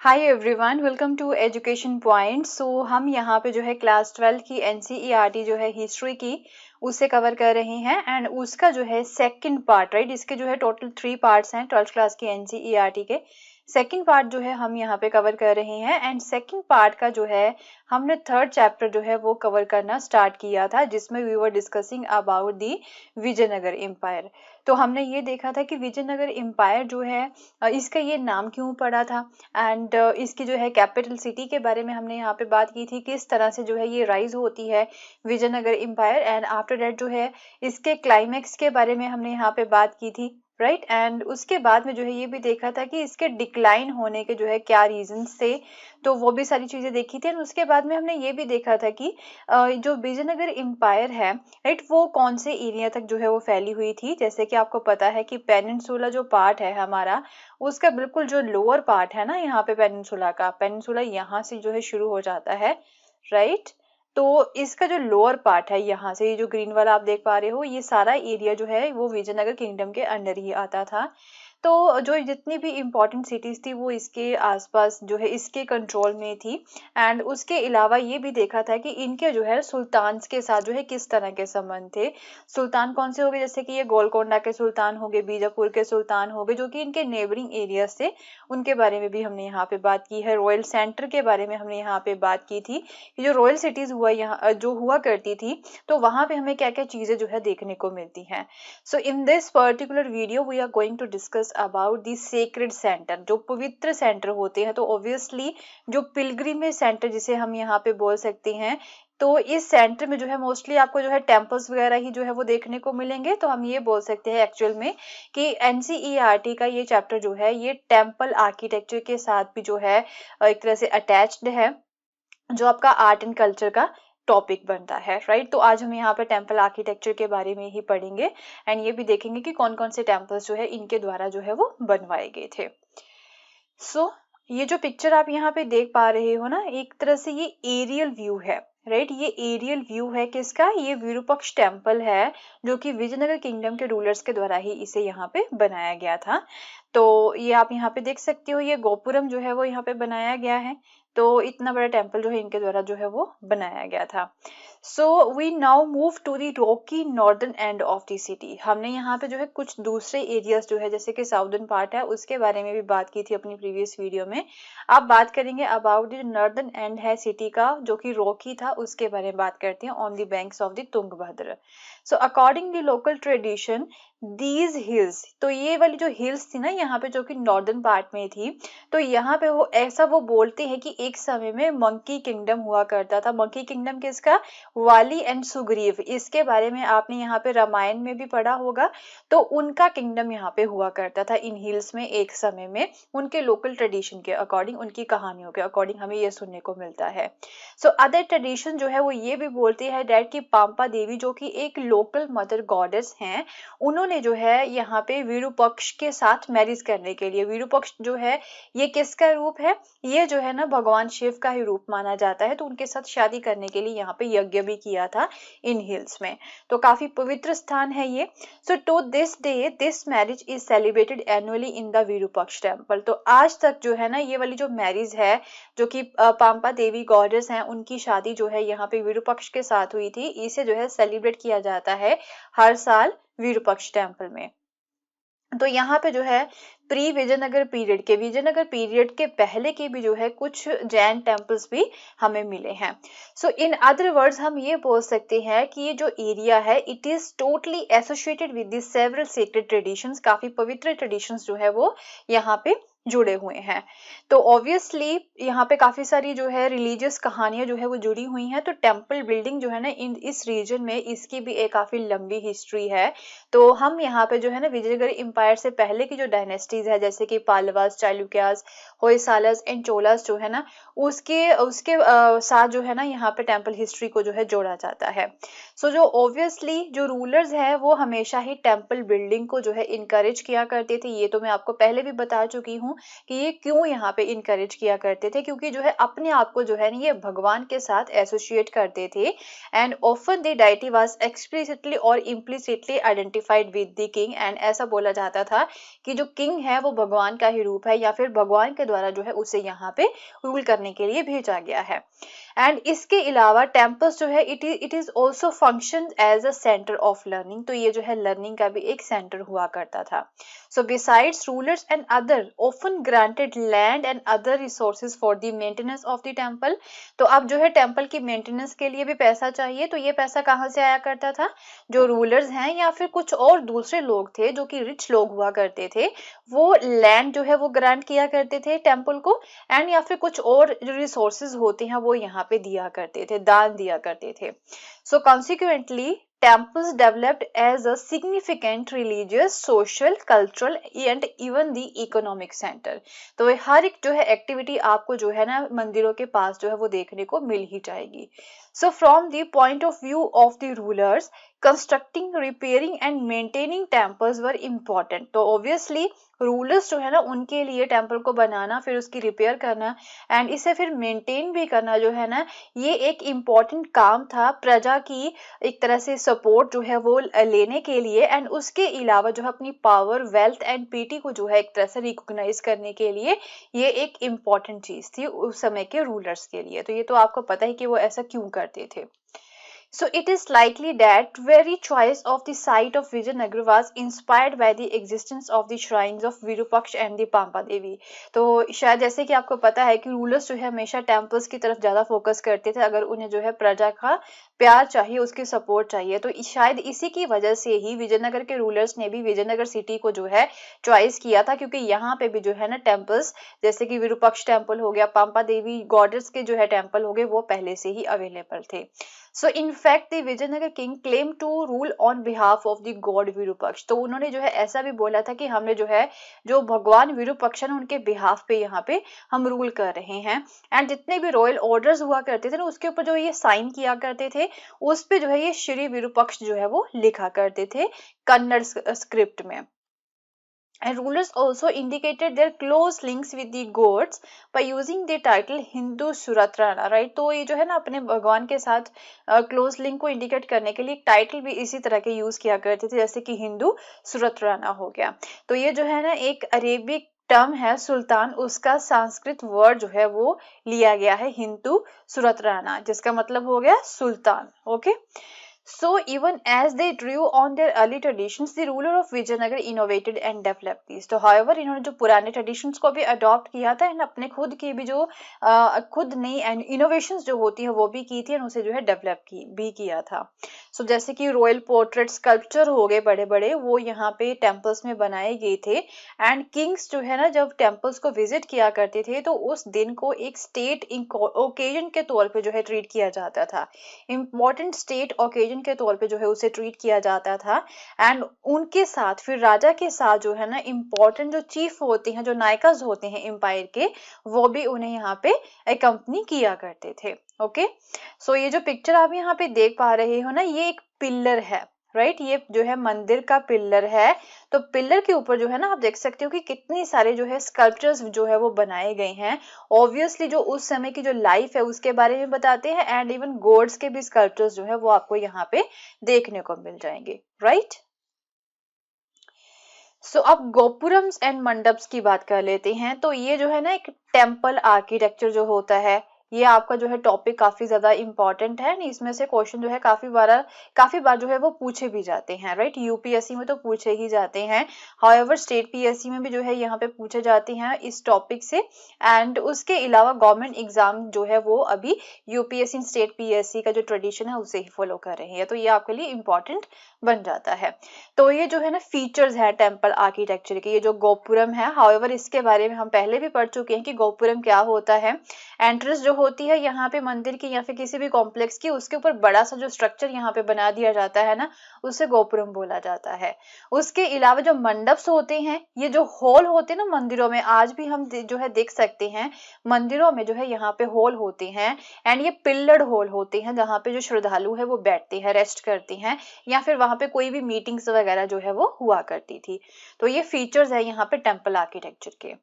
Hi everyone, welcome to education point. So हम यहाँ पे जो है क्लास 12 की एनसीईआरटी जो है हिस्ट्री की उससे कवर कर रहे हैं एंड उसका जो है सेकंड पार्ट, राइट। इसके जो है टोटल 3 पार्ट्स हैं 12th क्लास की एनसीईआरटी के। सेकंड पार्ट जो है हम यहाँ पे कवर कर रहे हैं एंड सेकंड पार्ट का जो है हमने थर्ड चैप्टर जो है वो कवर करना स्टार्ट किया था, जिसमें we were discussing about the Vijayanagara empire. तो हमने ये देखा था कि विजयनगर एम्पायर जो है इसका ये नाम क्यों पड़ा था एंड इसकी जो है कैपिटल सिटी के बारे में हमने यहाँ पे बात की थी, किस तरह से जो है ये राइज होती है Vijayanagara empire. And after that जो है इसके क्लाइमेक्स के बारे में हमने यहाँ पे बात की थी, राइट। एंड उसके बाद में जो है ये भी देखा था कि इसके डिक्लाइन होने के जो है क्या रीजंस थे, तो वो भी सारी चीजें देखी थी। और उसके बाद में हमने ये भी देखा था कि जो विजयनगर एम्पायर है, राइट, वो कौन से एरिया तक जो है वो फैली हुई थी। जैसे कि आपको पता है कि पेनिनसुला जो पार्ट है हमारा, उसका बिल्कुल जो लोअर पार्ट है ना यहाँ पे पेनिनसुला का, पेनिनसुला यहाँ से जो है शुरू हो जाता है, राइट। तो इसका जो लोअर पार्ट है यहाँ से, ये जो ग्रीन वाला आप देख पा रहे हो, ये सारा एरिया जो है वो विजयनगर किंगडम के अंडर ही आता था। तो जो जितनी भी इम्पोर्टेंट सिटीज थी वो इसके आसपास जो है इसके कंट्रोल में थी। एंड उसके अलावा ये भी देखा था कि इनके जो है सुल्तान के साथ जो है किस तरह के संबंध थे। सुल्तान कौन से हो गए, जैसे कि ये गोलकोंडा के सुल्तान हो गए, बीजापुर के सुल्तान हो गए, जो कि इनके नेबरिंग एरियाज से, उनके बारे में भी हमने यहाँ पे बात की है। रॉयल सेंटर के बारे में हमने यहाँ पे बात की थी कि जो रॉयल सिटीज हुआ यहाँ जो हुआ करती थी, तो वहां पे हमें क्या क्या चीजें जो है देखने को मिलती हैं। So in this particular video we are going to discuss about the sacred centre, जो पवित्र सेंटर होते हैं। तो ऑब्वियसली जो पिलग्रिमेज सेंटर जिसे हम यहाँ पे बोल सकते हैं, तो इस सेंटर में जो है मोस्टली आपको जो है टेम्पल्स वगैरह ही जो है वो देखने को मिलेंगे। तो हम ये बोल सकते हैं एक्चुअल में कि एनसीईआरटी का ये चैप्टर जो है ये टेम्पल आर्किटेक्चर के साथ भी जो है एक तरह से अटैच्ड है, जो आपका आर्ट एंड कल्चर का टॉपिक बनता है, राइट। तो आज हम यहाँ पे टेम्पल आर्किटेक्चर के बारे में ही पढ़ेंगे एंड ये भी देखेंगे कि कौन कौन से टेम्पल्स जो है इनके द्वारा जो है वो बनवाए गए थे। सो ये जो पिक्चर आप यहाँ पे देख पा रहे हो ना, एक तरह से ये एरियल व्यू है, राइट। ये एरियल व्यू है किसका, ये विरूपक्ष टेम्पल है, जो कि विजयनगर किंगडम के रूलर्स के द्वारा ही इसे यहाँ पे बनाया गया था। तो ये आप यहाँ पे देख सकते हो, ये गोपुरम जो है वो यहाँ पे बनाया गया है। तो इतना बड़ा टेम्पल जो है इनके द्वारा जो है वो बनाया गया था। So we now move to the rocky northern end of the city. हमने यहाँ पे जो है कुछ दूसरे एरियाज जो है जैसे कि साउदर्न पार्ट है उसके बारे में भी बात की थी अपनी प्रीवियस वीडियो में। अब बात करेंगे अबाउट द नॉर्दर्न एंड है सिटी का, जो कि रॉकी था, उसके बारे में बात करते हैं, on the banks of the Tungabhadra. So according the local tradition these hills, तो ये वाली जो हिल्स थी ना यहाँ पे जो कि नॉर्दर्न पार्ट में थी, तो यहाँ पे वो ऐसा वो बोलते हैं कि एक समय में मंकी किंगडम हुआ करता था। मंकी किंगडम किसका, वाली एंड सुग्रीव, इसके बारे में आपने यहाँ पे रामायण में भी पढ़ा होगा। तो उनका किंगडम यहाँ पे हुआ करता था इन हिल्स में एक समय में, उनके लोकल ट्रेडिशन के अकॉर्डिंग, उनकी कहानियों के अकॉर्डिंग हमें ये सुनने को मिलता है। सो अदर ट्रेडिशन जो है वो ये भी बोलती है डैट की पांपा देवी, जो कि एक लोकल मदर गॉडेस हैं, उन्होंने जो है यहाँ पे विरूपक्ष के साथ मैरिज करने के लिए, विरूपक्ष जो है ये किसका रूप है, ये जो है ना भगवान शिव का ही रूप माना जाता है, तो उनके साथ शादी करने के लिए यहाँ पे यज्ञ भी किया था इन हिल्स में। तो काफी पवित्र स्थान है ये। So to this day this marriage is celebrated annually in the Virupaksha temple. तो आज तक जो है ना ये वाली जो मैरिज है, जो कि पांपा देवी गॉडेस हैं, उनकी शादी जो है यहाँ पे विरूपक्ष के साथ हुई थी, इसे जो है सेलिब्रेट किया जाता है हर साल विरूपक्ष टेम्पल में। तो यहाँ पे जो है प्री विजयनगर पीरियड के, विजयनगर पीरियड के पहले के भी जो है कुछ जैन टेम्पल्स भी हमें मिले हैं। सो इन अदर वर्ड्स हम ये बोल सकते हैं कि ये जो एरिया है it is totally associated with the several sacred traditions, काफी पवित्र ट्रेडिशंस जो है वो यहाँ पे जुड़े हुए हैं। तो ऑब्वियसली यहाँ पे काफी सारी जो है रिलीजियस कहानियां जो है वो जुड़ी हुई हैं। तो टेम्पल बिल्डिंग जो है ना इस रीजन में इसकी भी एक काफी लंबी हिस्ट्री है। तो हम यहाँ पे जो है ना विजयनगर एम्पायर से पहले की जो डायनेस्टीज है, जैसे कि पालवास, चालुक्यास, होयसालस एंड चोलास जो है ना, उसके उसके साथ जो है ना यहाँ पे टेम्पल हिस्ट्री को जो है जोड़ा जाता है। सो जो ऑब्वियसली जो रूलर्स है वो हमेशा ही टेम्पल बिल्डिंग को जो है इनकरेज किया करते थे, ये तो मैं आपको पहले भी बता चुकी हूँ। कि ये क्यों यहाँ पे इनकरेज किया करते थे, क्योंकि जो है अपने आप को जो है ना ये भगवान के साथ एसोसिएट करते थे and often the deity was explicitly और implicitly identified with the king. And ऐसा बोला जाता था कि जो किंग है वो भगवान का ही रूप है या फिर भगवान के द्वारा जो है उसे यहाँ पे रूल करने के लिए भेजा गया है। एंड इसके अलावा टेम्पल्स जो है it is also function as a centre of learning, तो ये जो है लर्निंग का भी एक सेंटर हुआ करता था। So besides rulers and other often granted land and other resources for the maintenance of the temple. तो अब जो है टेम्पल की मेंटेनेंस के लिए भी पैसा चाहिए, तो ये पैसा कहाँ से आया करता था, जो रूलर्स हैं या फिर कुछ और दूसरे लोग थे जो कि रिच लोग हुआ करते थे, वो लैंड जो है वो ग्रांट किया करते थे टेम्पल को, एंड या फिर कुछ और जो रिसोर्सेज होते हैं वो यहाँ पे दिया करते थे, दान दिया करते थे। सो consequently temples developed as a significant religious, social, cultural and even the economic center। तो हर एक जो है एक्टिविटी आपको जो है ना मंदिरों के पास जो है वो देखने को मिल ही जाएगी। So from the point of view of the rulers, constructing, repairing and maintaining temples were important। तो obviously रूलर्स जो है ना उनके लिए टेम्पल को बनाना, फिर उसकी रिपेयर करना एंड इसे फिर मेंटेन भी करना जो है ना ये एक इम्पॉर्टेंट काम था प्रजा की एक तरह से सपोर्ट जो है वो लेने के लिए, एंड उसके अलावा जो है अपनी पावर, वेल्थ एंड पीटी को जो है एक तरह से रिकॉग्नाइज करने के लिए ये एक इम्पॉर्टेंट चीज थी उस समय के रूलर्स के लिए। तो ये तो आपको पता है कि वो ऐसा क्यों करते थे। So it is likely that very choice of the site of Vijayanagar was inspired by the existence of the shrines of Virupaksha and the Pampa Devi। तो शायद जैसे कि आपको पता है कि रूलर्स जो है हमेशा टेम्पल्स की तरफ ज्यादा फोकस करते थे, अगर उन्हें जो है प्रजा का प्यार चाहिए, उसकी सपोर्ट चाहिए, तो शायद इसी की वजह से ही विजयनगर के रूलर्स ने भी विजयनगर सिटी को जो है चॉइस किया था, क्योंकि यहाँ पे भी जो है ना टेम्पल्स जैसे कि विरूपाक्ष टेम्पल हो गया, पाम्पा देवी गॉडेस के जो है टेम्पल हो गए, वो पहले से ही अवेलेबल थे। So in fact the Vijayanagar king claimed to rule on behalf of the god Virupaksh। तो उन्होंने जो है ऐसा भी बोला था कि हमने जो है जो भगवान विरूपक्ष है उनके बिहाफ पे यहाँ पे हम रूल कर रहे हैं। एंड जितने भी रॉयल ऑर्डर्स हुआ करते थे ना उसके ऊपर जो ये साइन किया करते थे उस पे जो है ये श्री विरूपक्ष जो है वो लिखा करते थे कन्नड़ स्क्रिप्ट में। And rulers also indicated their close links with the gods by using the title Hindu Suratrana, right। तो ये जो है ना अपने भगवान के साथ क्लोज लिंक को इंडिकेट करने के लिए एक टाइटल भी इसी तरह के यूज किया करते थे, जैसे कि हिंदू सुरत्राना हो गया। तो ये जो है ना एक अरेबिक टर्म है सुल्तान, उसका संस्कृत वर्ड जो है वो लिया गया है हिंदू सुरत्राना, जिसका मतलब हो गया सुल्तान। Okay So even as they drew on their early traditions, the ruler of Vijayanagar innovated and developed these। तो however इन्होंने जो पुराने traditions को भी adopt किया था एंड अपने खुद की भी जो खुद नई एंड इनोवेशंस जो होती है वो भी की थी, और उसे जो है डेवलप भी किया था। सो जैसे कि रॉयल पोर्ट्रेट स्कल्पचर हो गए बड़े बड़े, वो यहाँ पे टेम्पल्स में बनाए गए थे। एंड किंग्स जो है ना जब टेम्पल्स को विजिट किया करते थे तो उस दिन को एक स्टेट ओकेजन के तौर पे जो है ट्रीट किया जाता था, इम्पोर्टेंट स्टेट ओकेजन के तौर पे जो है उसे ट्रीट किया जाता था। एंड उनके साथ फिर राजा के साथ जो है ना इम्पोर्टेंट जो चीफ होते हैं, जो नायकस होते हैं एम्पायर के, वो भी उन्हें यहाँ पे अकम्पनी किया करते थे। ओके सो ये जो पिक्चर आप यहाँ पे देख पा रहे हो ना ये एक पिलर है, राइट ये जो है मंदिर का पिलर है। तो पिलर के ऊपर जो है ना आप देख सकते हो कि कितने सारे जो है स्कल्पचर्स जो है वो बनाए गए हैं। ऑब्वियसली जो उस समय की जो लाइफ है उसके बारे में बताते हैं, एंड इवन गॉड्स के भी स्कल्पचर्स जो है वो आपको यहाँ पे देखने को मिल जाएंगे, राइट। सो अब गोपुरम्स एंड मंडप्स की बात कर लेते हैं। तो ये जो है ना एक टेम्पल आर्किटेक्चर जो होता है, ये आपका जो है टॉपिक काफी ज्यादा इंपॉर्टेंट है। इसमें से क्वेश्चन जो है काफी बार जो है वो पूछे भी जाते हैं, राइट। यूपीएससी में तो पूछे ही जाते हैं, हाउएवर स्टेट पीएससी में भी जो है यहाँ पे पूछे जाते हैं इस टॉपिक से। एंड उसके अलावा गवर्नमेंट एग्जाम जो है वो अभी यूपीएससी स्टेट पीएससी का जो ट्रेडिशन है उसे ही फॉलो कर रहे हैं, तो ये आपके लिए इंपॉर्टेंट बन जाता है। तो ये जो है ना फीचर्स है टेम्पल आर्किटेक्चर के, ये जो गोपुरम है, हाउएवर इसके बारे में हम पहले भी पढ़ चुके हैं कि गोपुरम क्या होता है। एंट्रेंस जो होती है यहाँ पे मंदिर की या फिर किसी भी कॉम्प्लेक्स की, उसके ऊपर बड़ा सा जो स्ट्रक्चर यहाँ पे बना दिया जाता है ना उसे गोपुरम बोला जाता है। उसके अलावा जो मंडप्स होते हैं, ये जो हॉल होते हैं ना मंदिरों में, आज भी हम जो है देख सकते हैं मंदिरों में जो है यहाँ पे हॉल होते हैं। एंड ये पिल्लर्ड हॉल होते हैं जहाँ पे जो श्रद्धालु है वो बैठते हैं, रेस्ट करते हैं, या फिर वहां पे कोई भी मीटिंग्स वगैरह जो है वो हुआ करती थी। तो ये फीचर्स है यहाँ पे टेम्पल आर्किटेक्चर के।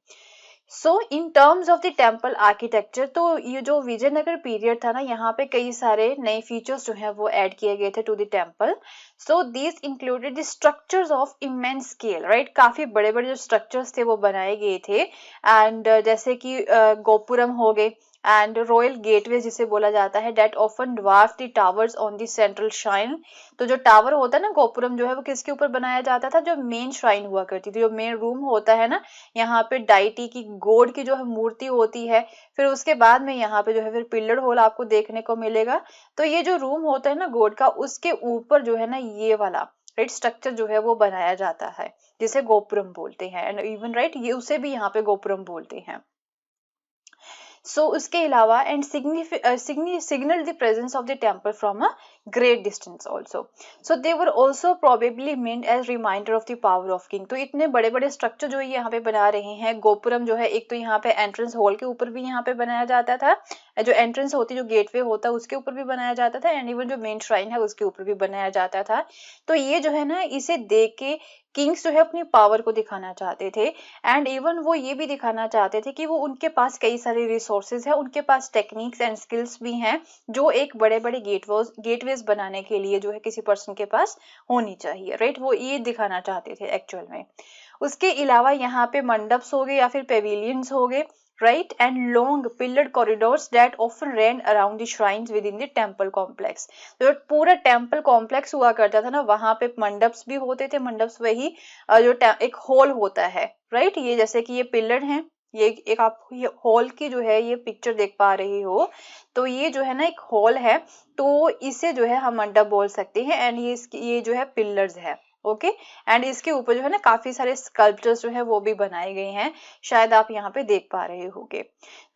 So in terms of the temple architecture, तो ये जो विजयनगर पीरियड था ना, यहाँ पे कई सारे नए फीचर्स जो है वो ऐड किए गए थे to the temple. So this included the structures of immense scale, right. काफी बड़े बड़े जो स्ट्रक्चर्स थे वो बनाए गए थे. एंड जैसे कि गोपुरम हो गए एंड रॉयल गेटवे जिसे बोला जाता है, that often dwarf the towers on the central shrine. तो जो टावर होता है ना गोपुरम, जो है वो किसके ऊपर बनाया जाता था, जो मेन श्राइन हुआ करती थी, जो मेन रूम होता है ना, यहाँ पे डाइटी की गॉड की जो है मूर्ति होती है. फिर उसके बाद में यहाँ पे जो है फिर पिलर होल आपको देखने को मिलेगा. तो ये जो रूम होता है ना गॉड का, उसके ऊपर जो है ना ये वाला राइट स्ट्रक्चर जो है वो बनाया जाता है, जिसे गोपुरम बोलते हैं. एंड इवन राइट ये उसे भी यहाँ पे गोपुरम बोलते हैं. सो उसके अलावा and signal the presence of the temple from a great distance also. So they were also probably meant as reminder of the power of king. तो इतने बड़े बड़े स्ट्रक्चर जो यहाँ पे बना रहे हैं, गोपुरम जो है एक तो यहाँ पे एंट्रेंस हॉल के ऊपर भी यहाँ पे बनाया जाता था, जो एंट्रेंस होती जो गेटवे होता है उसके ऊपर भी बनाया जाता था, एंड इवन जो मेन श्राइन है उसके ऊपर भी बनाया जाता था. तो ये जो है ना, इसे देख के किंग्स जो है अपनी पावर को दिखाना चाहते थे. एंड इवन वो ये भी दिखाना चाहते थे कि वो उनके पास कई सारे रिसोर्सेज है, उनके पास टेक्निक्स एंड स्किल्स भी हैं, जो एक बड़े बड़े गेटवेज बनाने के लिए जो है किसी पर्सन के पास होनी चाहिए, राइट. वो ये दिखाना चाहते थे एक्चुअल में. उसके अलावा यहाँ पे मंडप्स हो गए या फिर पेविलियंस हो गए, right, and long pillared corridors that often ran around the shrines within the temple complex. जो पूरा टेम्पल कॉम्प्लेक्स हुआ करता था ना, वहां पे मंडप्स भी होते थे. मंडप्स वही जो एक हॉल होता है, राइट. ये जैसे कि ये पिलर हैं, ये एक आप ये हॉल की जो है ये पिक्चर देख पा रही हो, तो ये जो है ना एक हॉल है, तो इसे जो है हम मंडप बोल सकते हैं. एंड ये जो है पिलर्स है, ओके. एंड इसके ऊपर जो है ना काफी सारे स्कल्पचर्स जो है वो भी बनाए गए हैं, शायद आप यहाँ पे देख पा रहे होंगे.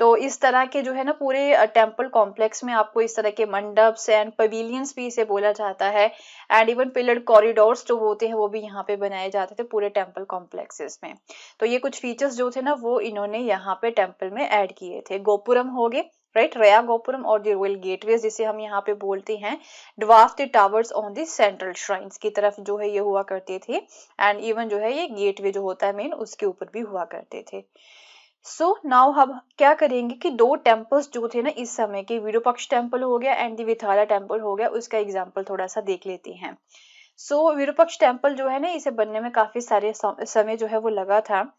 तो इस तरह के जो है ना पूरे टेम्पल कॉम्प्लेक्स में आपको इस तरह के मंडप्स एंड पवेलियंस भी इसे बोला जाता है, एंड इवन पिलर्ड कॉरिडोर्स जो होते हैं वो भी यहाँ पे बनाए जाते थे पूरे टेम्पल कॉम्प्लेक्सेस में. तो ये कुछ फीचर्स जो थे ना वो इन्होंने यहाँ पे टेम्पल में ऐड किए थे. गोपुरम हो गए, राइट, रया गोपुरम, और द रॉयल गेटवेज जिसे हम यहाँ पे बोलते हैं, dwarf the towers on the central shrines की तरफ जो है ये हुआ करते थे. एंड इवन जो है ये गेटवे जो होता है मेन, उसके ऊपर भी हुआ करते थे. सो नाउ हम क्या करेंगे कि दो टेम्पल्स जो थे ना इस समय के, विरूपाक्ष टेम्पल हो गया एंड द विथाला टेम्पल हो गया, उसका एग्जाम्पल थोड़ा सा देख लेते हैं. सो विरूपाक्ष टेम्पल जो है ना, इसे बनने में काफी सारे समय जो है वो लगा था.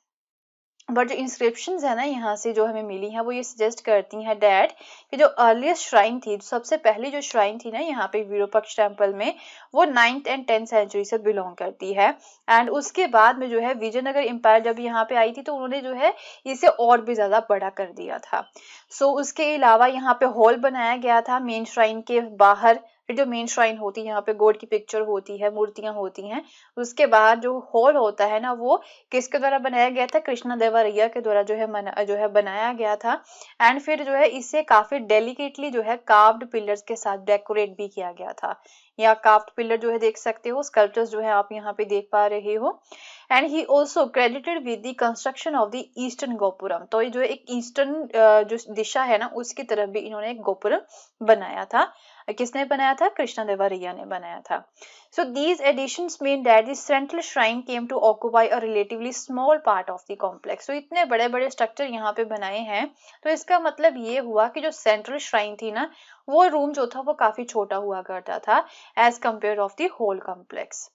बट जो इंस्क्रिप्शंस है ना यहाँ से जो हमें मिली है, वो ये सजेस्ट करती हैं डैट कि जो अर्लीस्ट श्राइन थी, सबसे पहली जो श्राइन थी ना यहाँ पे विरूपाक्ष टेम्पल में, वो 9th एंड 10th सेंचुरी से बिलोंग करती है. एंड उसके बाद में जो है विजयनगर एम्पायर जब यहाँ पे आई थी, तो उन्होंने जो है इसे और भी ज्यादा बड़ा कर दिया था. सो उसके अलावा यहाँ पे हॉल बनाया गया था मेन श्राइन के बाहर. जो मेन श्राइन होती है, यहाँ पे गॉड की पिक्चर होती है, मूर्तियां होती हैं. उसके बाद जो हॉल होता है ना, वो किसके द्वारा बनाया गया था, कृष्णा देवराया के द्वारा जो है बनाया गया था. एंड फिर जो है इसे काफी डेलिकेटली जो है कार्व्ड पिलर्स के साथ डेकोरेट भी किया गया था. या कार्व्ड पिलर जो है देख सकते हो, स्कल्पचर्स जो है आप यहाँ पे देख पा रहे हो. And he also credited with the construction of the eastern gopuram. तो ये जो एक ईस्टर्न जो दिशा है ना, उसकी तरफ भी इन्होंने एक गोपुरम बनाया था. किसने बनाया था, कृष्णा देवराया ने बनाया था. So these additions mean that the central shrine came to occupy a relatively small part of the complex. So इतने बड़े बड़े स्ट्रक्चर यहाँ पे बनाए हैं, तो इसका मतलब ये हुआ कि जो सेंट्रल श्राइन थी ना, वो रूम जो था वो काफी छोटा हुआ करता था as compare of the whole complex.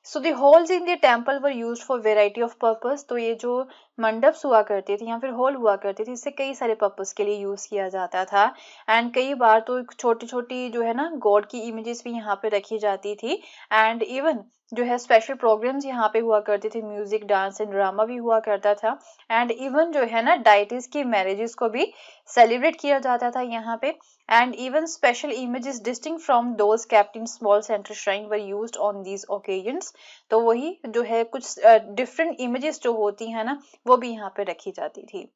So the halls in the temple were used for variety of purpose. तो ये जो मंडप्स हुआ करते थे या फिर हॉल हुआ करते थे, इससे कई सारे पर्पस के लिए यूज किया जाता था. एंड कई बार तो छोटी छोटी जो है ना गॉड की इमेजेस भी यहाँ पे रखी जाती थी. एंड इवन जो है स्पेशल प्रोग्राम्स यहाँ पे हुआ करते थे, म्यूजिक, डांस एंड ड्रामा भी हुआ करता था. एंड इवन जो है ना डाइटिस की मैरिजेस को भी सेलिब्रेट किया जाता था यहाँ पे. And even special images distinct from those kept in small central shrine were used on these occasions. तो वही जो है कुछ डिफरेंट इमेजेस जो होती है ना, वो भी यहाँ पे रखी जाती थी.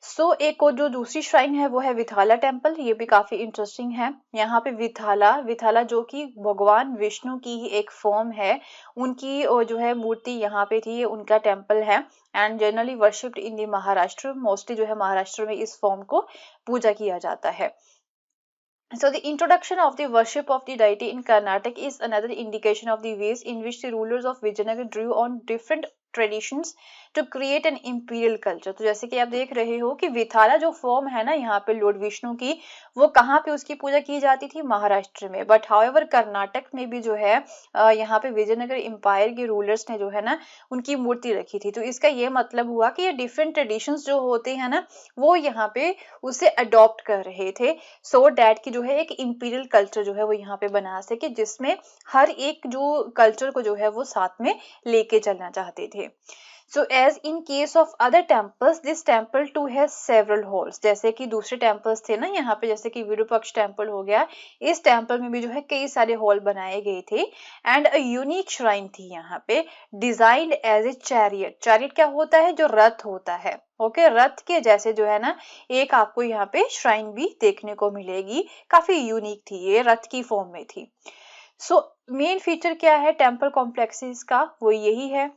सो एक और जो दूसरी श्राइन है वो है विथाला टेम्पल. ये भी काफी इंटरेस्टिंग है. यहाँ पे विथाला जो कि भगवान विष्णु की ही एक फॉर्म है, उनकी जो है मूर्ति यहाँ पे थी, ये उनका टेम्पल है. And generally worshipped in the Maharashtra, mostly जो है महाराष्ट्र में इस फॉर्म को पूजा किया जाता है. So the introduction of the worship of the deity in Karnataka is another indication of the ways in which the rulers of Vijayanagar drew on different traditions to create an imperial culture. तो जैसे कि आप देख रहे हो कि विथाला जो form है ना यहाँ पे लॉर्ड विष्णु की, वो कहाँ पे उसकी पूजा की जाती थी? महाराष्ट्र में। बट हाउएवर कर्नाटक में भी जो है यहाँ पे विजयनगर एम्पायर के रूलर्स ने जो है ना उनकी मूर्ति रखी थी। तो इसका ये मतलब हुआ कि ये डिफरेंट ट्रेडिशंस जो होते हैं ना वो यहाँ पे उसे अडॉप्ट कर रहे थे, सो डैट की जो है एक इंपीरियल कल्चर जो है वो यहाँ पे बना सके, जिसमें हर एक जो कल्चर को जो है वो साथ में लेके चलना चाहते थे। So as in case of other temples, this temple too has several halls। जैसे कि दूसरे temples थे ना यहाँ पे, जैसे कि विरूपाक्ष टेम्पल हो गया, इस टेम्पल में भी जो है कई सारे हॉल बनाए गए थे। एंड अ यूनिक श्राइन थी यहाँ पे, designed as a chariot. Chariot क्या होता है? जो रथ होता है। ओके, रथ के जैसे जो है ना एक आपको यहाँ पे श्राइन भी देखने को मिलेगी, काफी यूनिक थी, ये रथ की फॉर्म में थी। सो मेन फीचर क्या है टेम्पल कॉम्प्लेक्सेस का? वो यही है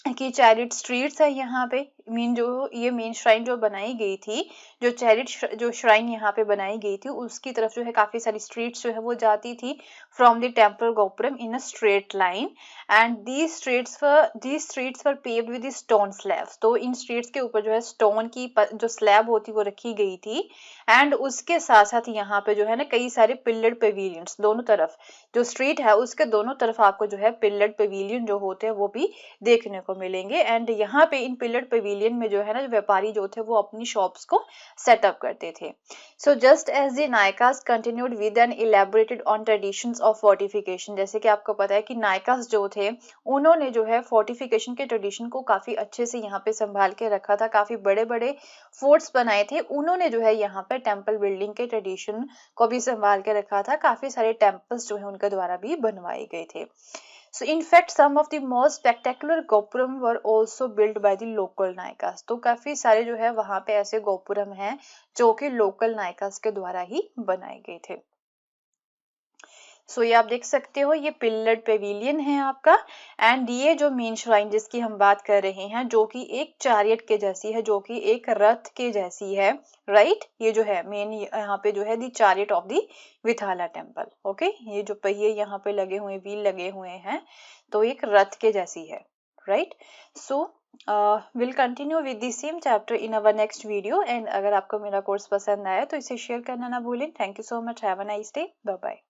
कि चैरिट स्ट्रीट्स है यहाँ पे। ये मेन श्राइन जो बनाई गई थी, जो चैरिट जो श्राइन यहाँ पे बनाई गई थी, उसकी तरफ जो है काफी सारी स्ट्रीट्स जो है वो जाती थी from the temple gopuram in a straight line. And these streets were paved with stone slabs. तो इन स्ट्रीट्स के ऊपर जो है स्टोन की जो स्लैब होती वो रखी गई थी। एंड उसके साथ साथ यहाँ पे जो है ना कई सारे पिल्लर्ड पेविलियंस, दोनों तरफ जो स्ट्रीट है उसके दोनों तरफ आपको जो है पिल्लर्ड पेविलियन जो होते हैं वो भी देखने को मिलेंगे। एंड यहाँ पे इन पिल्लर्ड पेविलियन में जो है ना व्यापारी जो थे वो अपनी शॉप्स को सेटअप करते थे। So just as the Nayakas continued with an elaborated on traditions of fortification. जैसे कि आपको पता है कि नायकास जो थे उन्होंने जो है फोर्टिफिकेशन के ट्रेडिशन को काफी अच्छे से यहाँ पे संभाल के रखा था, काफी बड़े बड़े फोर्ट्स बनाए थे उन्होंने जो है यहाँ पे टेम्पल बिल्डिंग के ट्रेडिशन को भी संभाल के रखा था, काफी सारे टेम्पल्स जो है उनके द्वारा भी बनवाए गए थे। So in fact some of the most spectacular gopuram were also built by the local नायकास। तो काफी सारे जो है वहां पे ऐसे गोपुरम हैं जो कि लोकल नायकास के द्वारा ही बनाए गए थे। सो ये आप देख सकते हो, ये पिल्लर्ड पेविलियन है आपका। एंड ये जो मेन श्राइन जिसकी हम बात कर रहे हैं जो कि एक चैरियट के जैसी है, जो कि एक रथ के जैसी है, राइट। ये जो है मेन यहाँ पे जो है the chariot of the Vitthala temple. Okay, ये जो पहिए यहाँ पे लगे हुए, व्हील लगे हुए हैं, तो एक रथ के जैसी है, right. So will continue with the same chapter in our next video. And अगर आपको मेरा कोर्स पसंद आया तो इसे शेयर करना ना भूलें। Thank you so much, have a nice day, bye bye.